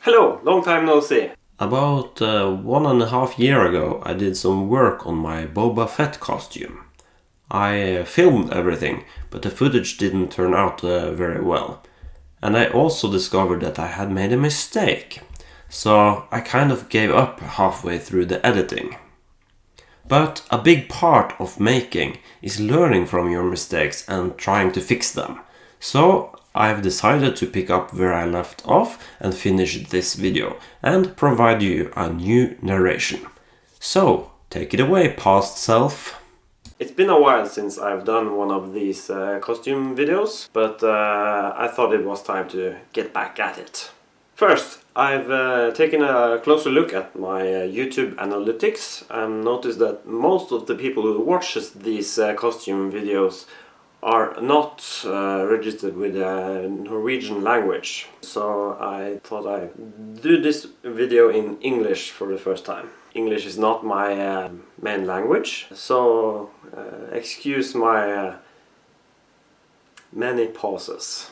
Hello, long time no see. About 1.5 years ago, I did some work on my Boba Fett costume. I filmed everything, but the footage didn't turn out very well. And I also discovered that I had made a mistake. So I kind of gave up halfway through the editing. But a big part of making is learning from your mistakes and trying to fix them. So I've decided to pick up where I left off and finish this video and provide you a new narration. So take it away, past self. It's been a while since I've done one of these costume videos, but I thought it was time to get back at it. First, I've taken a closer look at my YouTube analytics and noticed that most of the people who watches these costume videos are not registered with the Norwegian language. So I thought I'd do this video in English for the first time. English is not my main language, so excuse my many pauses.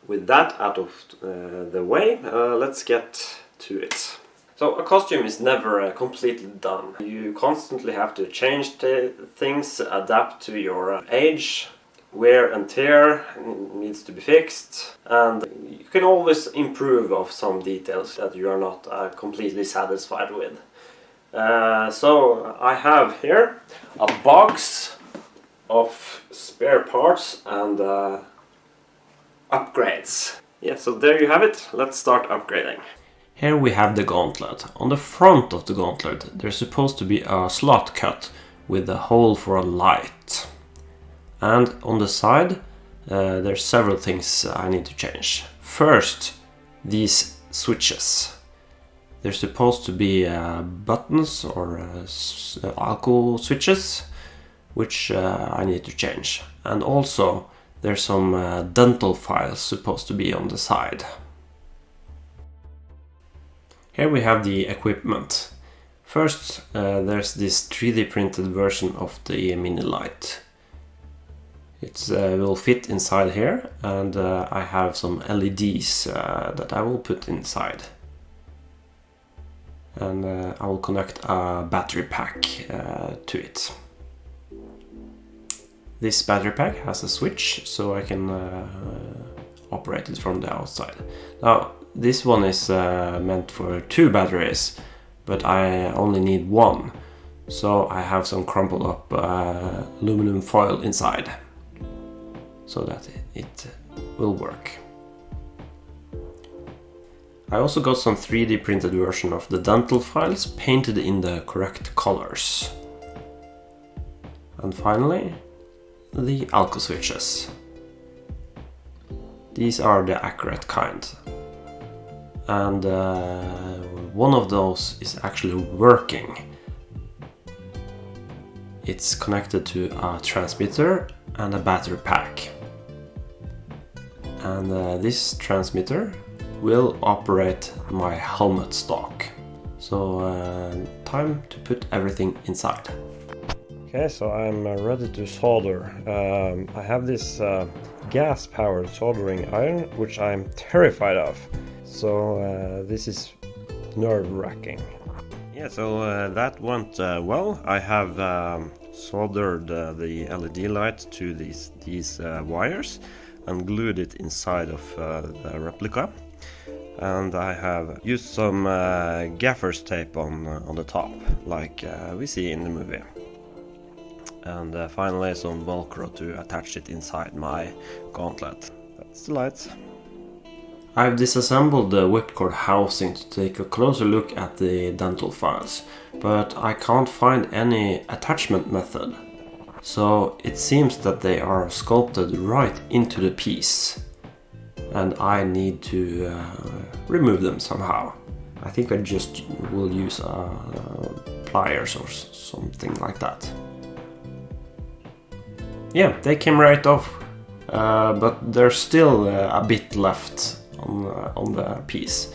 With that out of the way, let's get to it. So a costume is never completely done. You constantly have to change things, adapt to your age. Wear and tear needs to be fixed, and you can always improve of some details that you are not completely satisfied with. So I have here a box of spare parts and upgrades. Yeah, so there you have it. Let's start upgrading. Here we have the gauntlet. On the front of the gauntlet there's supposed to be a slot cut with a hole for a light. And on the side there's several things I need to change. First, these switches. They're supposed to be buttons or alcohol switches, which I need to change. And also there's some dental files supposed to be on the side. Here we have the equipment. First there's this 3D printed version of the mini light. It will fit inside here, and I have some LEDs that I will put inside. And I will connect a battery pack to it. This battery pack has a switch, so I can operate it from the outside. Now, this one is meant for 2 batteries, but I only need 1. So I have some crumpled up aluminum foil inside, so that it will work. I also got some 3D printed version of the dental files painted in the correct colors. And finally, the alco switches. These are the accurate kind. And one of those is actually working. It's connected to a transmitter and a battery pack. And this transmitter will operate my helmet stock. So time to put everything inside. Okay, so I'm ready to solder. I have this gas-powered soldering iron, which I'm terrified of. So this is nerve-wracking. Yeah, so that went well. I have soldered the LED light to these wires and glued it inside of the replica. And I have used some gaffer's tape on the top, like we see in the movie. And finally some Velcro to attach it inside my gauntlet. That's the light. I've disassembled the whipcord housing to take a closer look at the dental files, but I can't find any attachment method. So it seems that they are sculpted right into the piece, and I need to remove them somehow. I think I just will use pliers or something like that. Yeah, they came right off, but there's still a bit left on the piece,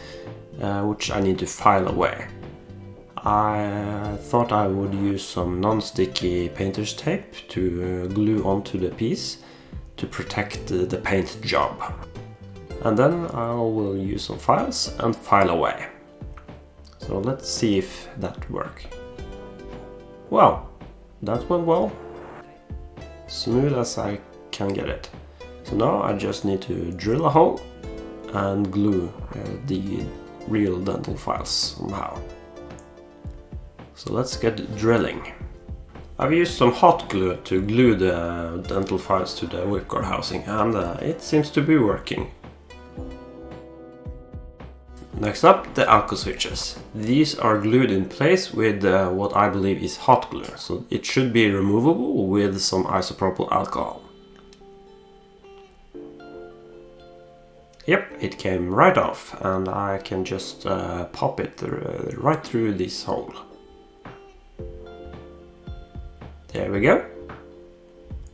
which I need to file away. I thought I would use some non-sticky painter's tape to glue onto the piece to protect the paint job. And then I will use some files and file away. So let's see if that works. Well, that went well. Smooth as I can get it. So now I just need to drill a hole and glue the real dental files somehow. So let's get drilling. I've used some hot glue to glue the dental files to the whipcord housing, and it seems to be working. Next up, the Alco switches. These are glued in place with what I believe is hot glue, so it should be removable with some isopropyl alcohol. Yep, it came right off, and I can just pop it right through this hole. There we go.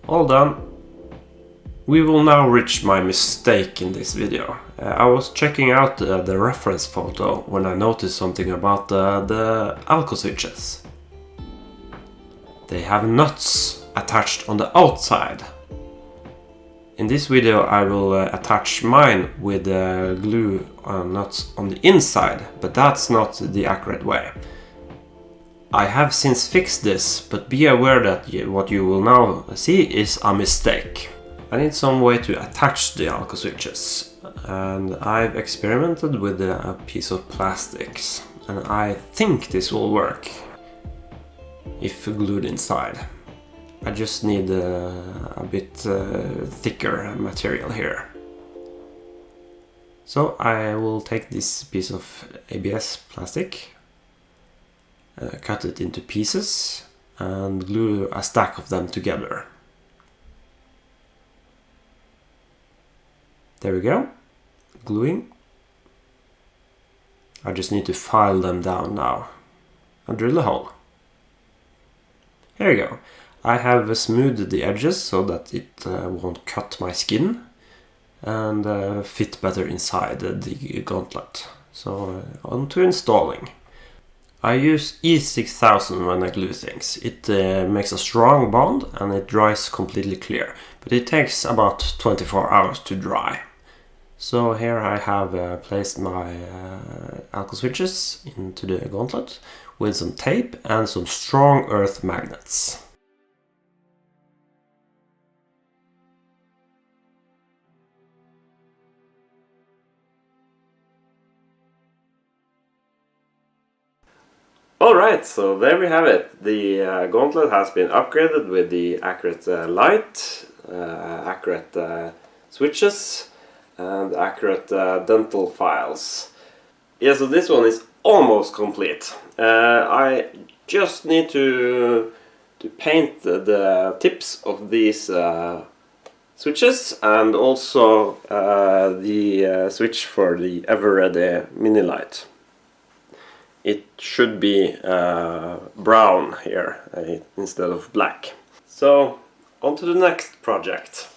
All done. We will now reach my mistake in this video. I was checking out the reference photo when I noticed something about the Alco switches. They have nuts attached on the outside. In this video I will attach mine with glue nuts on the inside, but that's not the accurate way. I have since fixed this, but be aware that what you will now see is a mistake. I need some way to attach the Alco switches, and I've experimented with a piece of plastics, and I think this will work if glued inside. I just need a bit thicker material here. So I will take this piece of ABS plastic, cut it into pieces and glue a stack of them together. There we go, gluing. I just need to file them down now and drill a hole. Here we go. I have smoothed the edges so that it won't cut my skin and fit better inside the gauntlet. So on to installing. I use E6000 when I glue things. It makes a strong bond and it dries completely clear, but it takes about 24 hours to dry. So here I have placed my Alco switches into the gauntlet with some tape and some strong earth magnets. Alright, so there we have it. The gauntlet has been upgraded with the accurate light, accurate switches and accurate dental files. Yeah, so this one is almost complete. I just need to paint the tips of these switches and also the switch for the Everready mini light. It should be brown here instead of black. So on to the next project.